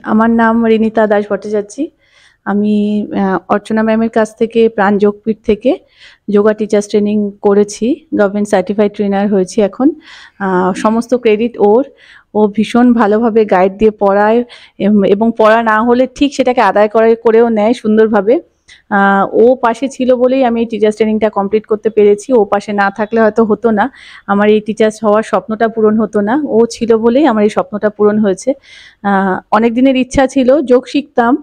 আমার নাম রিনিতা দাস ভট্টাচার্য। আমি অর্চনা ম্যামের কাছ থেকে প্রাণ যোগপীঠ থেকে যোগা টিচার্স ট্রেনিং করেছি। গভর্নমেন্ট সার্টিফাইড ট্রেনার হয়েছি এখন। সমস্ত ক্রেডিট ওর। ও ভীষণ ভালোভাবে গাইড দিয়ে পড়ায় এবং পড়া না হলে ঠিক সেটাকে আদায় করেও নেয় সুন্দরভাবে। ও পাশে ছিল বলেই আমি এই টিচার্স ট্রেনিংটা কমপ্লিট করতে পেরেছি। ও পাশে না থাকলে হয়তো হতো না, আমার এই টিচার্স হওয়ার স্বপ্নটা পূরণ হতো না। ও ছিল বলেই আমার এই স্বপ্নটা পূরণ হয়েছে। অনেক দিনের ইচ্ছা ছিল যোগ শিখতাম,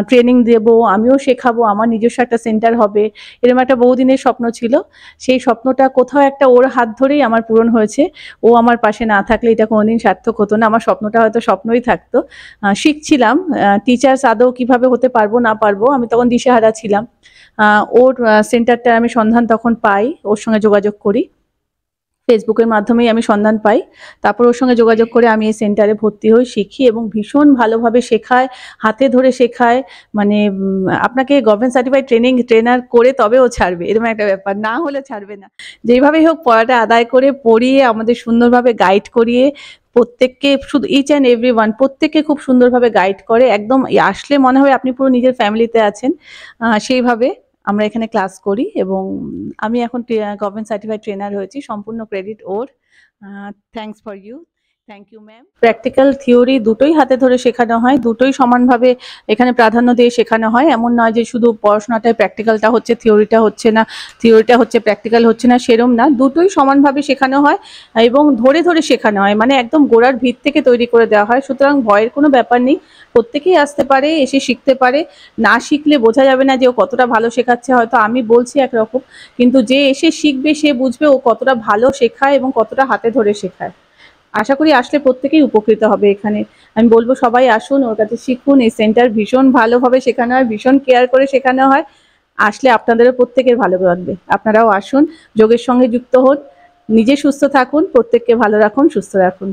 ট্রেনিং দেব, আমিও শেখাবো, আমার নিজস্ব একটা সেন্টার হবে, এরকম একটা বহুদিনের স্বপ্ন ছিল। সেই স্বপ্নটা কোথাও একটা ওর হাত ধরেই আমার পূরণ হয়েছে। ও আমার পাশে না থাকলে এটা কোনোদিন সার্থক হতো না, আমার স্বপ্নটা হয়তো স্বপ্নই থাকতো। শিখছিলাম টিচার্স আদৌ কিভাবে হতে পারবো না পারবো, আমি তখন দিশেহারা ছিলাম। ওর সেন্টারটা আমি সন্ধান তখন পাই, ওর সঙ্গে যোগাযোগ করি, ফেসবুকের মাধ্যমেই আমি সন্ধান পাই। তারপর ওর সঙ্গে যোগাযোগ করে আমি এই সেন্টারে ভর্তি হই, শিখি এবং ভীষণ ভালোভাবে শেখায়, হাতে ধরে শেখায়। মানে আপনাকে গভর্নমেন্ট সার্টিফাইড ট্রেনার করে তবে ও ছাড়বে, এরকম একটা ব্যাপার, না হলে ছাড়বে না। যেইভাবেই হোক পড়াটা আদায় করে পড়িয়ে আমাদের সুন্দরভাবে গাইড করিয়ে প্রত্যেককে, শুধু ইচ অ্যান্ড এভরি ওয়ান, প্রত্যেককে খুব সুন্দরভাবে গাইড করে, একদম আসলে মনে হয় আপনি পুরো নিজের ফ্যামিলিতে আছেন। সেইভাবে আমরা এখানে ক্লাস করি এবং আমি এখন গভর্নমেন্ট সার্টিফাইড ট্রেনার হয়েছি, সম্পূর্ণ ক্রেডিট ওর। Thanks for you, thank you ma'am. Practical theory দুটোই হাতে ধরে শেখানো হয়, দুটোই সমানভাবে এখানে প্রাধান্য দিয়ে শেখানো হয়। এমন নয় যে শুধু পড়াশোনাটায় প্র্যাকটিক্যালটা হচ্ছে, থিওরিটা হচ্ছে না, থিওরিটা হচ্ছে প্র্যাকটিক্যাল হচ্ছে না, সেরম না, দুটোই সমানভাবে শেখানো হয় এবং ধরে ধরে শেখানো হয়, মানে একদম গোড়ার ভিত থেকে তৈরি করে দেওয়া হয়। সুতরাং ভয়ের কোনো ব্যাপার নেই, প্রত্যেকেই আসতে পারে, এসে শিখতে পারে। না শিখলে বোঝা যাবে না যে ও কতটা ভালো শেখাচ্ছে। হয়তো আমি বলছি একরকম, কিন্তু যে এসে শিখবে সে বুঝবে ও কতটা ভালো শেখায় এবং কতটা হাতে ধরে শেখায়। আশা করি আসলে প্রত্যেকেই উপকৃত হবে এখানে। আমি বলবো সবাই আসুন, ওর কাছে শিখুন। এই সেন্টার ভীষণ ভালোভাবে শেখানো হয়, ভীষণ কেয়ার করে শেখানো হয়। আসলে আপনাদেরও প্রত্যেকের ভালো লাগবে, আপনারাও আসুন, যোগের সঙ্গে যুক্ত হন, নিজে সুস্থ থাকুন, প্রত্যেককে ভালো রাখুন, সুস্থ রাখুন।